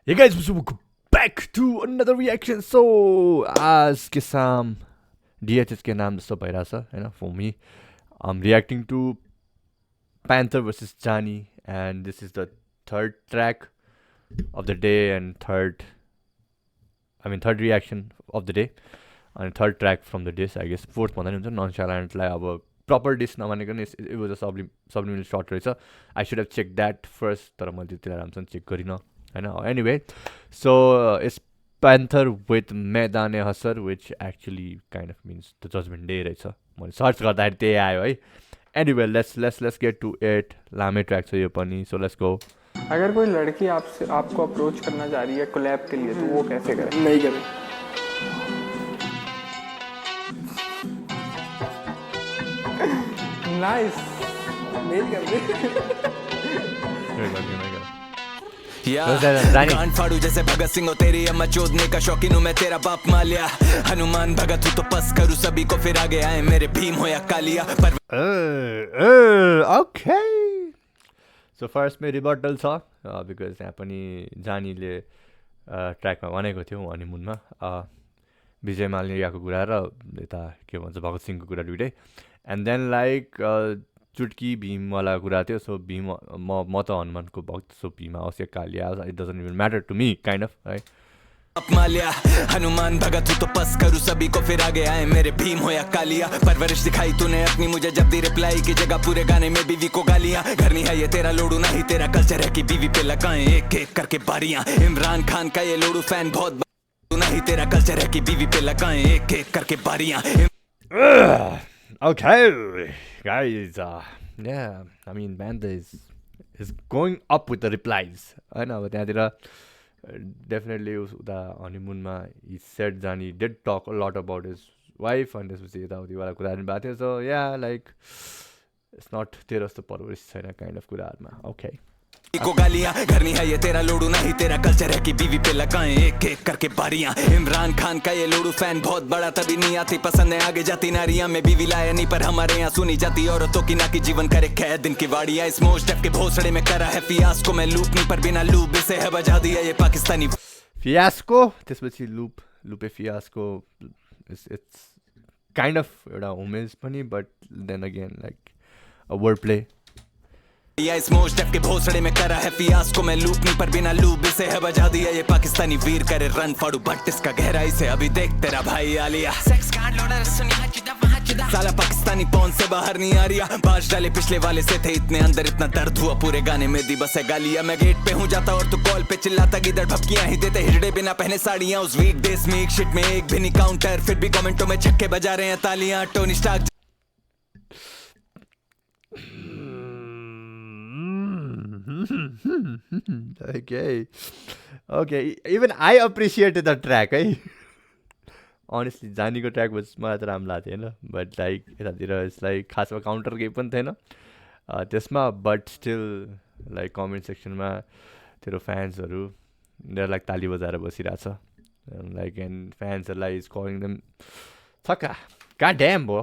Hey guys, welcome back to another reaction. So आज के शाम DHS के नाम जस्तो भइरहेछ होइन for me. I'm reacting to Panther versus Johnny and this is the third track of the day and third reaction of the day and third track from the diss I guess. Fourth भन्दा नि हुन्छ Nonchalant लाई अब proper diss नमानेको नि it was a subliminal shot रहेछ. I should have checked that first तर मैले त्यतिलाई राम्रोसँग check गरिनँ. I know. Anyway, so it's Panther with Maidane Hasar, which actually kind of means the Judgment Day, right? So, search गर्दाखेरि त्यही आयो है. Anyway, let's get to it. लामे track छ यो पनि, so let's go. अगर कोई लड़की आपको अप्रोच करना चाह रही है कोलैब के लिए तो वो कैसे करे? नहीं करे. नाइस. नहीं कर कान फाड़ू जैसे भगत सिंह हो तेरी अम्मा चोदने का शौकीन हूँ मैं तेरा बाप मालिया हनुमान भगत हूँ तो पस करूँ सभी को फिर आगे आए मेरे भीम हो या कालिया पर okay. So first मेरो रिबटल छ बिकज यहाँ पनि जानीले ट्र्याकमा भनेको थियो हनीमुनमा विजय माल्याको कुरा र यता के भन्छ भगत सिंहको कुरा दुइटै एन्ड देन लाइक चुटकी भीमवाला कुरा थियो सो भीम म त हनुमानको भक्त सो भीम आओस् या कालिया आओस् it doesn't even matter to me kind of है मालिया हनुमान भगत हूँ तो पस करूँ सभी को फिर आगे आए मेरे भीम हो या कालिया परवरिश दिखाई तूने अपनी मुझे जब दी रिप्लाई की जगह पूरे गाने में बीवी को गालियाँ घर नहीं है ये तेरा लोडू नहीं तेरा कल्चर है कि बीवी पे लगाएं एक एक करके बारियाँ इमरान खान का ये लोडू फैन बहुत नहीं तेरा कल्चर है कि बीवी पे लगाएं एक एक करके बारियाँ Okay, guys, yeah, I mean, Banda is going up with the replies. I know, but त्यहाँतिर definitely the honeymoon he said Johnny did talk a lot about his wife and त्यसपछि यताउतिवाला कुराहरू भएको थियो so yeah, like it's not तेरो जस्तो परवरिश छैन kind of कुराहरूमा okay. को गालियां घर नहीं है ये तेरा लोडू नहीं तेरा कल्चर है कि बीवी पे लगाएं एक एक करके बारियां इमरान खान का ये लोडू फैन बहुत बड़ा तभी नहीं आती पसंद है आगे जाती नारियां में बीवी लाया नहीं पर हमारे यहाँ सुनी जाती औरतों की ना कि जीवन करे कैद दिन की वाड़ियां इस मोस्ट के भोसड़े में करा है फियास्को मैं लूप नहीं पर बिना लूप से है बजा दिया ये पाकिस्तानी फियास्को त्यसपछि लुपे फियास्को it's kind of एउटा होमेज पनि but then again like a word play. इस मोस्ट के भोसड़े में करा है फियास्को मैं लूप नहीं पर बिना लूप से है बजा दिया ये पाकिस्तानी वीर करे रन फाड़ू बट इसका गहराई से अभी देख तेरा भाई आलिया सेक्स कार्ड लोडर सुनी साला पाकिस्तानी पौन से बाहर नहीं आ रिया बाज डाले पिछले वाले से थे इतने अंदर इतना दर्द हुआ पूरे गाने में दी बस है गालिया मैं गेट पे हूँ जाता और तू कॉल पे चिल्लाता गिदड़ भपकियां ही देते हिजड़े बिना पहने साड़ियां उस वीक डेज में एक शिट में एक भी नहीं काउंटर फिर भी कमेंटों में छक्के बजा रहे हैं तालियां Tony Stark okay, even I appreciated the track है honestly जानीको ट्र्याक मलाई त राम्रो लाग्थ्यो होइन बट लाइक यतातिर इट्स लाइक खासमा काउन्टर केही पनि थिएन त्यसमा बट स्टिल लाइक कमेन्ट सेक्सनमा तेरो फ्यान्सहरू उनीहरू लाइक ताली बजाएर बसिरहेछ लाइक एन्ड फ्यान्सहरूलाई इज कलिङ देम छक्का God damn, bro.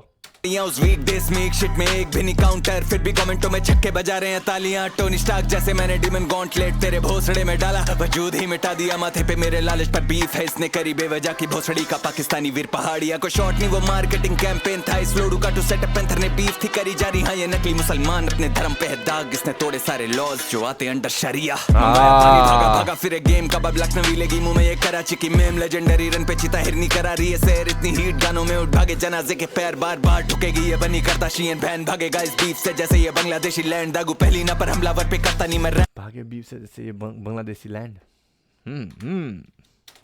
उस वीक डेज में एक शिट में एक भी नहीं काउंटर फिर भी कमेंटों में छक्के बजा रहे हैं तालियां टोनी स्टार्क जैसे मैंने डिमन गॉन्टलेट तेरे भोसड़े में डाला वजूद ही मिटा दिया माथे पे मेरे लालच पर बीफ है इसने करी बेवजह की भोसड़ी का पाकिस्तानी वीर पहाड़िया को शॉट नहीं वो मार्केटिंग कैंपेन था इस लोडू का टू सेटअप पेंथर ने बीफ थी करी जा रही हाँ ये नकली मुसलमान अपने धर्म पे है दाग इसने तोड़े सारे लॉज जो आते अंडर शरिया भागा भागा फिर गेम का बब लखनवी लेगी मुंह में ये कराची की मेम लेजेंडरी रन पे चिता हिरनी करा रही है सैर इतनी हीट गानों में उठ भागे जनाजे के पैर बार बार ठुकेगी ये बनी करता शीन बहन भागेगा इस बीफ से जैसे ये बांग्लादेशी लैंड दागू पहली ना पर हमलावर पे करता नहीं मर रहा भागे बीफ से जैसे ये बांग्लादेशी लैंड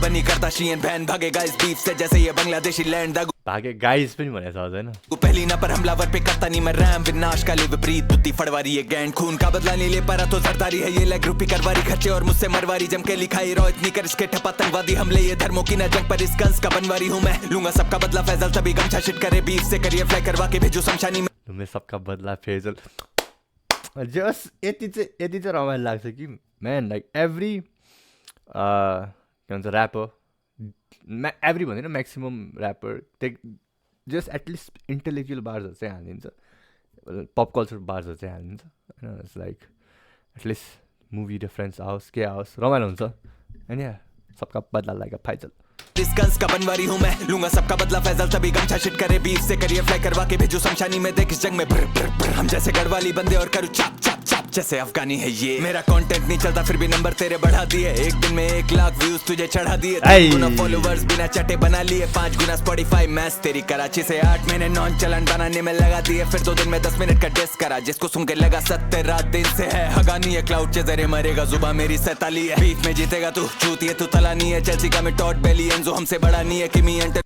बनी करता शीन बहन भागेगा इस बीफ से जैसे ये बांग्लादेशी लैंड दागू भागे गाइस पनि भनेको छ हैन पहली ना पर हमलावर पे करता नहीं मर रहा विनाश का ले विपरीत बुद्धि फड़वारी ये गैंड खून का बदला नहीं ले पा रहा तो सरदारी है ये लेग रूपी करवारी खर्चे और मुझसे मरवारी जम के लिखाई रो इतनी कर इसके ठपातंगवादी हमले ये धर्मों की न जंग पर इस कंस का बनवारी हूँ मैं लूंगा सबका बदला फैजल तभी गमछा शिट करे बीफ से करिए फ्लाई करवा के भेजू शमशानी में लुमे सबका बदला फैजल जस्ट यति चाहिँ रमाइलो लाग्छ कि म्यान लाइक एभ्री के भन्छ ऱ्यापर एभ्री भन्दैन maximum rapper just at least intellectual बार्सहरू चाहिँ हालिदिन्छ पप कल्चर बार्सहरू चाहिँ हालिदिन्छ होइन it's like at least movie reference आओस् के आओस् रमाइलो हुन्छ एंड या सबका बदला लाएगा फैजल। इस गंस का बनवारी हूँ मैं, लूंगा सबका बदला फैजल तभी गमछा शिट करे बीफ से करिए फ्लाई करवा के भेजू शमशानी में देख इस जंग में ब्र ब्र ब्र। हम जैसे गढ़वाली बंदे और करूँ चाप चाप चाप जैसे अफगानी है ये। मेरा कंटेंट नहीं चलता फिर भी नंबर तेरे बढ़ा दिए, एक दिन में 1 लाख व्यूज तुझे चढ़ा दिए, 3 गुना फॉलोवर्स बिना चटे बना लिए, 5 गुना स्पॉटिफाई मैच तेरी कराची से 8 महीने नॉन चलन बनाने में लगा दिए, फिर 2 दिन में 10 मिनट का डिस करा जिसको सुन के लगा 70 रात दिन से है हगानी है, क्लाउड के जरिए मरेगा जुबा मेरी 47 है, बीफ में जीतेगा तू चूती है तू तलानी है, चेल्सी का में टॉट बेली एंजो हमसे बड़ा नहीं है, किमी एंटर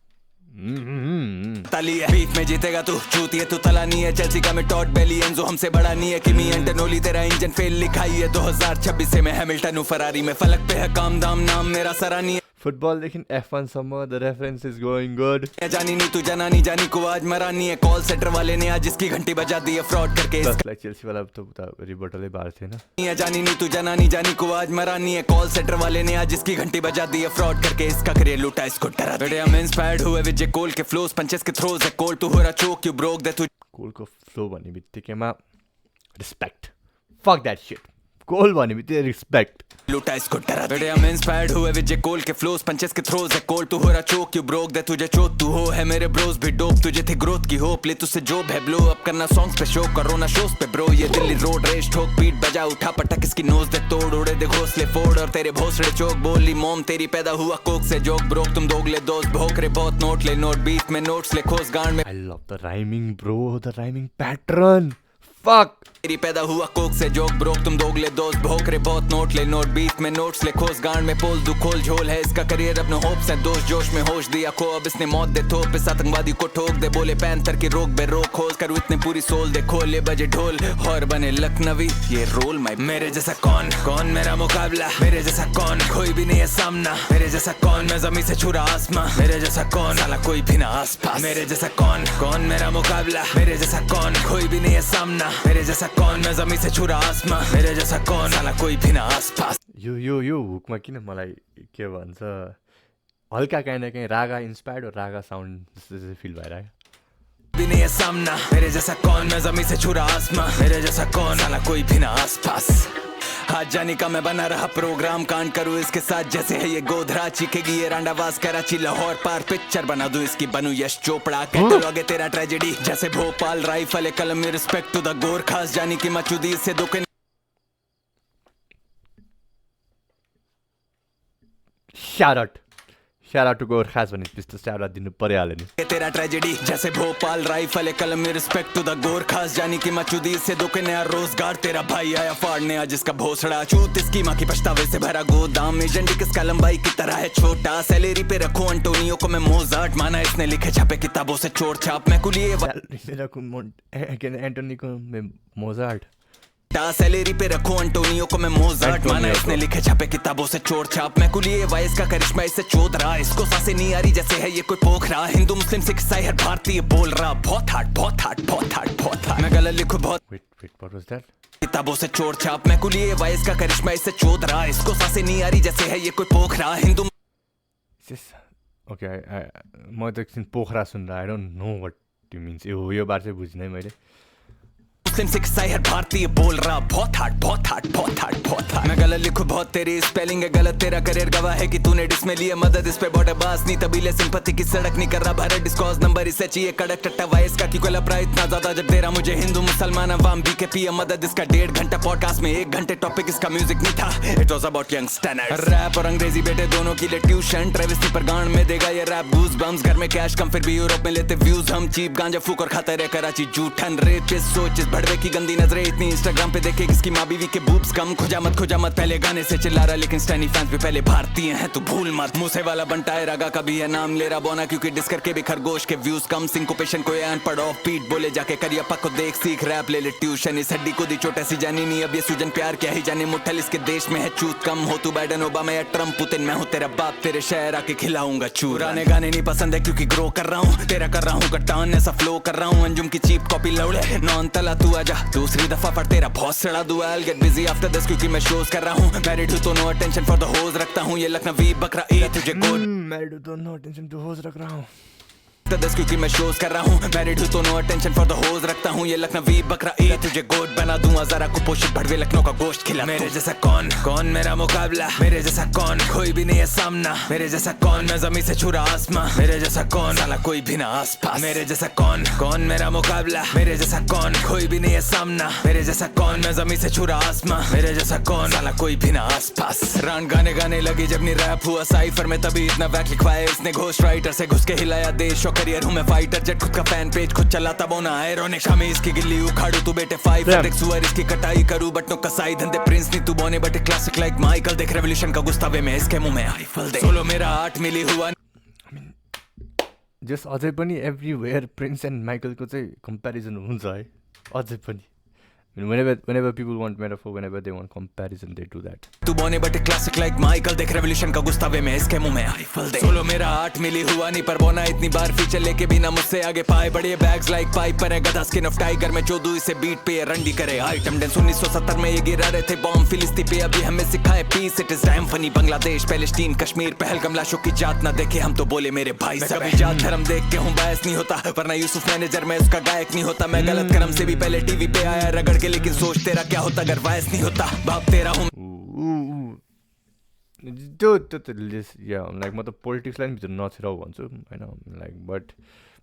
ताली है, बीफ में जीतेगा तू चूती है तू तलानी है, चेल्सी का में टॉट बेली एंजो हमसे बड़ा नहीं है, किमी एंटनोली तेरा इंजन फेल लिखाई है, 2026 से मैं हैमिल्टन हूँ फरारी में, फलक पे है काम दाम नाम मेरा सरानी है। फुटबॉल लेकिन F1 सम्म the reference is going good. जानी नहीं तू जनानी जानी को आज मरानी है, कॉल सेंटर वाले ने आज इसकी घंटी बजा दी है फ्रॉड करके, लाइक चेल्सी वाला तो रिबोटल बाहर थे ना। जानी नहीं तू जनानी जानी को आज मरानी है, कॉल सेंटर वाले ने आज इसकी घंटी बजा दी है फ्रॉड करके, इसका करियर लूटा इसको डरा। बेटे हम इंस्पायर्ड हुए विजय कोल के फ्लोस पंचेस के थ्रोज है, कोल तू हो रहा चोक यू ब्रोक दे तू कोल को फ्लो भन्ने बित्तिकैमा रिस्पेक्ट, फक दैट शिट, कोल भन्ने बित्तिकै रिस्पेक्ट लूटा इसको डरा। बेटे हम इंस्पायर्ड हुए विजय कोल के फ्लोस पंचेस के थ्रोज है, कोल तू हो रहा चोक यू ब्रोक दे तुझे चोट तू हो है मेरे ब्रोस भी डोप, तुझे थी ग्रोथ की होप ले तुझसे जॉब है ब्लो अप करना सॉन्ग्स पे शो करो ना शोज पे ब्रो, ये दिल्ली रोड रेस ठोक पीट बजा उठा पटक इसकी नोज दे तोड़ उड़े दे घोंसले फोड़ और तेरे भोसड़े चौक बोली मॉम तेरी पैदा हुआ कोक से जोक ब्रोक तुम दोगले दोस्त भोक रे बहुत नोट ले नोट बीफ में नोट्स ले खोस गांड में। I love the rhyming bro, the rhyming pattern fuck. तेरी पैदा हुआ कोक से जोक ब्रोक तुम दोगले दोस्त भोक रे बहुत नोट ले नोट बीफ में नोट्स ले खोस गांड में पोल दू खोल झोल है इसका करियर अपने होप्स है, दोस्त जोश में होश दिया खो अब इसने मौत दे थोप इस आतंकवादी को ठोक दे, बोले पैंथर की रोक बे रोक खोज कर इतने पूरी सोल दे खोल ले बजे ढोल और बने लखनवी ये रोल माई। मेरे जैसा कौन कौन मेरा मुकाबला, मेरे जैसा कौन कोई भी नहीं है सामना, मेरे जैसा कौन मैं जमीन से छू रहा आसमां, मेरे जैसा कौन साला कोई भी ना आस पास, मेरे जैसा कौन कौन मेरा मुकाबला, मेरे जैसा कौन कोई भी नहीं है सामना, मेरे जैसा कौन मैं जमीन से छू रहा आसमां, मेरे जैसा कौन साला कोई भी ना आस पास। यो हुकमा किन मलाई के भन्छ हल्का कहीँ न कहीँ रागा इन्स्पायर्ड और रागा साउन्ड जस्तो फिल भइरहेको भी नहीं है सामना, मेरे जैसा कौन मैं जमीन से छू रहा आसमां, मेरे जैसा कौन साला कोई भी ना आस पास। आज जाने का मैं बना रहा प्रोग्राम कांड करूँ इसके साथ जैसे है ये गोधरा चीखेगी ये रांडावास कराची लाहौर पार पिक्चर बना दूं इसकी बनूं यश चोपड़ा कैटलॉग है तेरा ट्रेजेडी जैसे भोपाल राइफल कलम में रिस्पेक्ट टू द गोरखास जानी की मचूदी से दुख Shout out to गोरखास भने त्यस्तो shout out दिनु परिहाल्यो नि तेरा ट्रेजेडी जैसे भोपाल राइफल कलम में रिस्पेक्ट टू द गोरखास जानी की मचूदी से दुख नया रोजगार तेरा भाई आया फाड़ने आज इसका भोसड़ा चूत इसकी माँ की पछतावे से भरा गोदाम एजेंडी किसका लंबाई की तरह है छोटा सैलरी पे रखो अंटोनियो को मैं मोजार्ट माना इसने लिखे छापे किताबों से चोर छाप मैं कुलिए एंटोनी को मोजार्ट सैलरी पे रखो अंटोनियो को मैं मोजार्ट माना इसने लिखे छापे किताबों से चोर छाप मैं कुलिए वाइस का करिश्मा इससे चोद रहा इसको सांसें नहीं आ रही जैसे है ये कोई पोखरा हिंदू मुस्लिम सिख ईसाई हर भारतीय बोल रहा बहुत हार्ड बहुत हार्ड बहुत हार्ड बहुत हार्ड मैं गलत लिखूं बहुत wait what was that किताबों से चोर छाप मैं कुलिए वाइस का करिश्मा इससे चोद रहा इसको सांसें नहीं आ रही जैसे है ये कोई पोखरा हिंदू ओके म त एकछिन पोखरा सुन्दा I don't know what you means यो बार चाहिँ बुझ्नै मैले मुस्लिम सिख ईसाई हर भारतीय बोल रहा बहुत हार्ड बहुत हार्ड बहुत हार्ड बहुत हार्ड मैं गलत लिखूं बहुत तेरी स्पेलिंग है गलत तेरा करियर गवाह है कि तूने डिस में लिया मदद इस पे बॉर्डर बास नहीं तबीले सिंपैथी की सड़क नहीं कर रहा भारत डिस्कॉज नंबर इसे चाहिए कड़क टट्टा वाइस का की कोई लपड़ा इतना ज्यादा जब तेरा मुझे हिंदू मुसलमान अवाम बीकेपी मदद इसका 1.5 घंटा पॉडकास्ट में 1 घंटे टॉपिक इसका म्यूजिक नहीं था it was about young standard rap और अंग्रेजी बेटे दोनों के लिए ट्यूशन ट्रेविस पर गांड में देगा ये रैप गूज बम्स घर में कैश कम फिर भी यूरोप में लेते व्यूज हम चीप गांजा फूक और खाता रहे कराची जूठन रेप सोच इस भड़वे की गंदी नजरें इतनी इंस्टाग्राम पे देखे किसकी माँ बीवी के बूब्स कम खुजा मत पहले गाने से चिल्ला रहा लेकिन स्टैनी फैंस भी पहले भारतीय हैं तू भूल मत मूसे वाला बनता है रागा का भी है नाम ले रहा बोना क्योंकि डिस करके भी खरगोश के व्यूज कम सिंकोपेशन को अनपढ़ ऑफ बीट बोले जाके करियप्पा को देख सीख रैप ले ले ट्यूशन इस हड्डी को दी छोटा सी जानी नहीं अब ये सूजन प्यार क्या ही जाने मुठल इसके देश में है चूत कम हो तू बाइडन ओबामा या ट्रम्प पुतिन मैं हूँ तेरा बाप तेरे शहर आके खिलाऊंगा चूराने गाने नहीं पसंद है क्योंकि ग्रो कर रहा हूँ तेरा कर रहा हूँ कट्टान ऐसा फ्लो कर रहा हूँ अंजुम की चीप कॉपी लौड़े नॉन तला तू आजा दूसरी दफा पर तेरा बहुत सड़ा दुआ I'll get busy after this क्योंकि मैं शोज कर रहा हूँ मैरिड हूँ तो नो अटेंशन फॉर द होज रखता हूँ ये लखनवी बकरा ए तुझे गोद मैरिड हूँ तो नो अटेंशन टू होज रख रहा हूँ दस क्योंकि मैं शोज कर रहा हूँ मैरिड हूँ तो नो अटेंशन फॉर द होज रखता हूँ ये लखनवी बकरा ईद तुझे गोट बना दूंगा जरा कुपोषित भड़वे लखनऊ का गोश्त खिला मेरे जैसा कौन कौन मेरा मुकाबला मेरे जैसा कौन कोई भी नहीं है सामना मेरे जैसा कौन मैं जमीन से छू रहा आसमां मेरे जैसा कौन साला कोई भी ना आस पास मेरे जैसा कौन कौन मेरा मुकाबला मेरे जैसा कौन कोई भी नहीं है सामना मेरे जैसा कौन मैं जमीन से छू रहा आसमां मेरे जैसा कौन साला कोई भी ना आस पास रान गाने गाने लगी जब नहीं रैप हुआ साइफर में तभी इतना वैक लिखवाया इसने घोस्ट राइटर से घुस के हिलाया देश और करियर हूँ मैं फाइटर जेट खुद का फैन पेज खुद चलाता बोना आयरोनिक शामी इसकी गिल्ली उखाड़ू तू बेटे फाइव देख सुअर इसकी कटाई करूँ बटनों कसाई धंधे प्रिंस नहीं तू बोने बटे क्लासिक लाइक माइकल देख रेवोल्यूशन का गुस्तावे में इसके मुंह में आईफल दे सोलो मेरा 8 मिली हुआ जस्ट अझै पनि एभ्रिवेयर प्रिन्स एन्ड माइकलको चाहिँ कम्पेरिजन हुन्छ है अझै पनि whenever people want metaphor, whenever they want comparison, they do that. तू बोने बटे क्लासिक लाइक माइकल देख रेवोल्यूशन का गुस्तावे में इसके मुंह में आईफल दे सोलो मेरा 8 मिली हुआ नहीं पर बोना इतनी बार फीचर लेके बिना मुझसे आगे पाए बड़े बैग्स लाइक पाइप पर है गधा स्किन ऑफ टाइगर में चोदू इसे बीट पे रंडी करे आइटम डेंस 1970 में ये गिरा रहे थे बॉम्ब फिलिस्ती पे अभी हमें सिखाए peace it is damn funny Bangladesh Palestine Kashmir Pahalgam लाशों की जात ना देखे हम तो बोले मेरे भाई सब जात धर्म देख के हूँ बायस नहीं होता वरना यूसुफ मैनेजर में उसका गायक नहीं होता मैं गलत कर्म से भी पहले टीवी पे आया रगड़ के लेकिन सोच तेरा क्या होता अगर वायस नहीं होता बाप तेरा हूँ लाइक म त पोलिटिक्सलाई पनि भित्र नछिराउ भन्छु होइन लाइक बट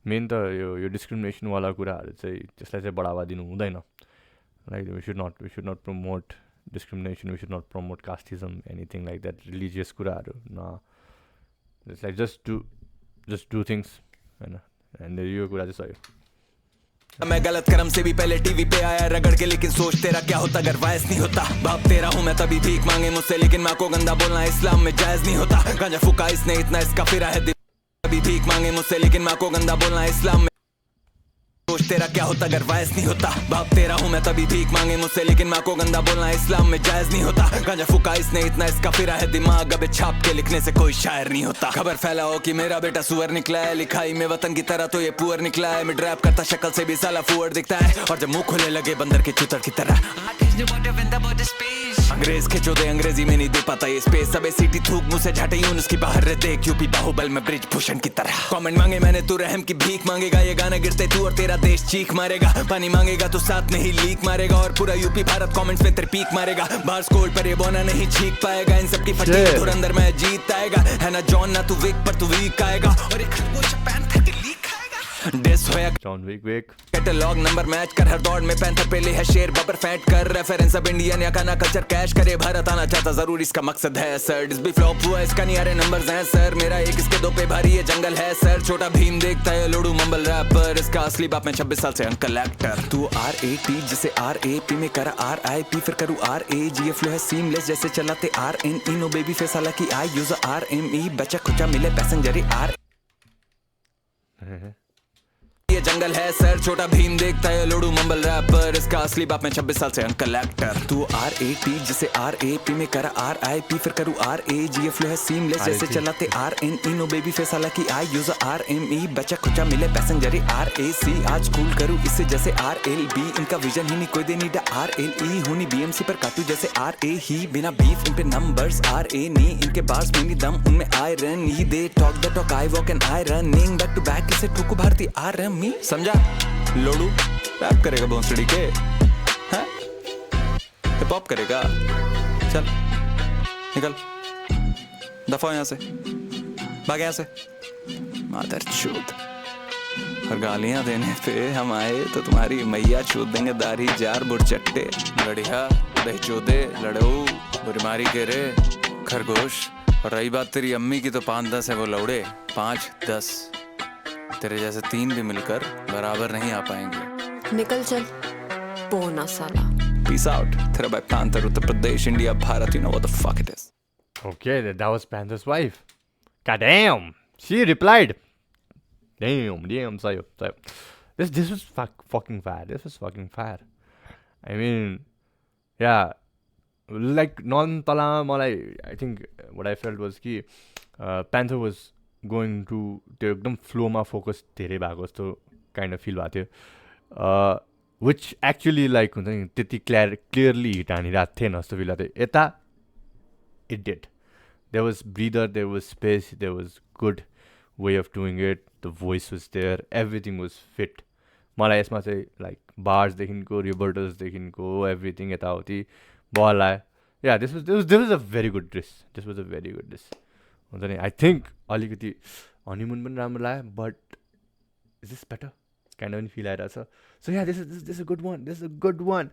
मेन त यो डिस्क्रिमिनेसनवाला कुराहरू चाहिँ त्यसलाई चाहिँ बढावा दिनु हुँदैन like we should not promote discrimination we should not promote casteism anything like that religious कुराहरू न लाइक जस्ट डु थिङ्स होइन एन्ड यो कुरा चाहिँ सही मैं गलत कर्म से भी पहले टीवी पे आया रगड़ के लेकिन सोच तेरा क्या होता अगर वायस नहीं होता बाप तेरा हूँ मैं तभी भीख मांगे मुझसे लेकिन माँ को गंदा बोलना इस्लाम में जायज नहीं होता गांजा फूका इसने इतना इसका फिरा है तभी भीख मांगे मुझसे लेकिन माँ को गंदा बोलना इस्लाम में सोच तेरा क्या होता अगर वायस नहीं होता बाप तेरा हूँ मैं तभी भीख मांगे मुझसे लेकिन माँ को गंदा बोलना इस्लाम में जायज नहीं होता गांजा फूका इसने इतना इसका फिरा है दिमाग अबे छाप के लिखने से कोई शायर नहीं होता खबर फैलाओ कि मेरा बेटा सुअर निकला है लिखाई में वतन की तरह तो ये पुअर निकला है मैं ड्रैप करता शक्ल से भी साला फुअर दिखता है और जब मुंह खुले लगे बंदर के चुतर की तरह अंग्रेज के चौदह अंग्रेजी में नहीं दे पाता ये स्पेस सबे सीटी थूक मुंह से झाटे यूं उसकी बाहर रहते यूपी बाहुबल में ब्रिज भूषण की तरह कमेंट मांगे मैंने तू रहम की भीख मांगेगा ये गाना गिरते तू और तेरा देश चीख मारेगा पानी मांगेगा तो साथ नहीं लीक मारेगा और पूरा यूपी भारत कमेंट्स में तेरे पीक मारेगा बार स्कोर पर ये बोना नहीं छीक पाएगा इन सबकी फटी धुर अंदर में जीत आएगा है ना जॉन ना तू विक पर तू वीक आएगा और एक खरगोश पैंथर के लीक आएगा डिस होया John Wick catalogue number match कर हर दौड़ में पैंथर पे ले है शेर बबर फैट कर रेफरेंस अब इंडियन या खाना कल्चर कैश करे भारत आना चाहता जरूर इसका मकसद है सर डिस भी फ्लॉप हुआ इसका नहीं आ रहे नंबर्स हैं सर मेरा एक इसके दो पे भारी ये जंगल है सर छोटा भीम देखता है लोडू मंबल रैपर इसका असली बाप मैं 26 साल से अंकल एक्टर तू RAT जिसे RAP में करा RIP फिर करूँ RAG फ्लो है सीमलेस जैसे चलाते RNE नो बेबी फेस हालांकि आई यूज RME बचा खुचा मिले पैसेंजर R ये जंगल है सर छोटा भीम देखता है लोडू मंबल रैपर इसका असली बाप मैं 26 साल से अंकल एक्टर तू RAT जिसे RAP में करा RIP फिर करूँ RAG फ्लो है सीमलेस जैसे चलाते RNE नो बेबी फेस हालांकि आई यूज RME बचा खुचा मिले पैसेंजर RAC आज कूल करूँ इससे जैसे RLB इनका विजन ही नहीं कोई दे नीडा RLE हूँ नहीं BMC पर काटू जैसे RA ही बिना बीफ इन पे नंबर्स RA नी इनके बार्स में नहीं दम उनमें आयरन ही they talk the talk I walk and I running back to back इसे ठुकू भारती RM समझा लोडू रैप करेगा भोंसड़ी के हैं हिप हॉप करेगा चल निकल दफा यहाँ से भाग यहाँ से मादर चूत और गालियां देने पे हम आए तो तुम्हारी मैया चूत देंगे दाढ़ी जार बुरचट्टे लड़िया दही चोदे लड़ो बुरीमारी के रे खरगोश और रही बात तेरी अम्मी की तो 5-10 है वो लौड़े 5-10 तेरे जैसे 3 भी मिलकर बराबर नहीं आ पाएंगे निकल चल पोना साला पीस आउट तेरा भाई panther Uttar Pradesh India Bharat you know what the fuck it is Okay, that was Panther's wife. God damn, she replied. Damn, sayo. This was fucking fire. This was fucking fire. I mean, yeah, like non-tala malai. I think what I felt was कि Panther was going to त्यो एकदम फ्लोमा focus धेरै भएको जस्तो kind of fill भएको थियो विच actually like हुन्छ नि त्यति क्लियरली हिट हानिरहेको थिएन जस्तो फिल भएको थियो यता it dead there was breather there was space there was good way of doing it, the voice was there, everything was fit. मलाई यसमा चाहिँ लाइक बार्सदेखिको रिबर्टल्सदेखिको एभ्रिथिङ यताउति बल आयो. Yeah this was a very good dish. हुन्छ नि. I think अलिकति honeymoon पनि राम्रो लाग्यो, but is this better kind पनि फिल आइरहेको छ. So yeah this a good one.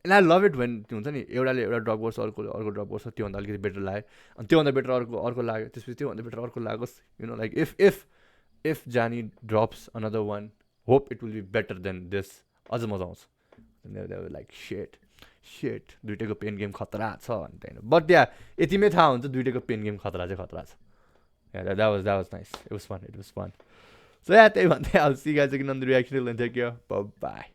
And I love it when त्यो हुन्छ नि, एउटाले एउटा ड्रप गर्छ, अर्को ड्रप गर्छ, त्योभन्दा अलिकति बेटर लाग्यो, अनि त्योभन्दा बेटर अर्को लाग्यो, त्यसपछि त्योभन्दा बेटर अर्को लागोस्. यु नो लाइक इफ जानी drops another one, hope it will be better than this. अझ मजा आउँछ. लाइक सेट दुइटैको पेन गेम खतरा छ अन्त होइन. बट या यतिमै थाहा हुन्छ दुइटैको पेन गेम खतरा छ. That was nice. It was fun. So yeah त्यही भन्दै अब see guys again on the reaction. Take care. By.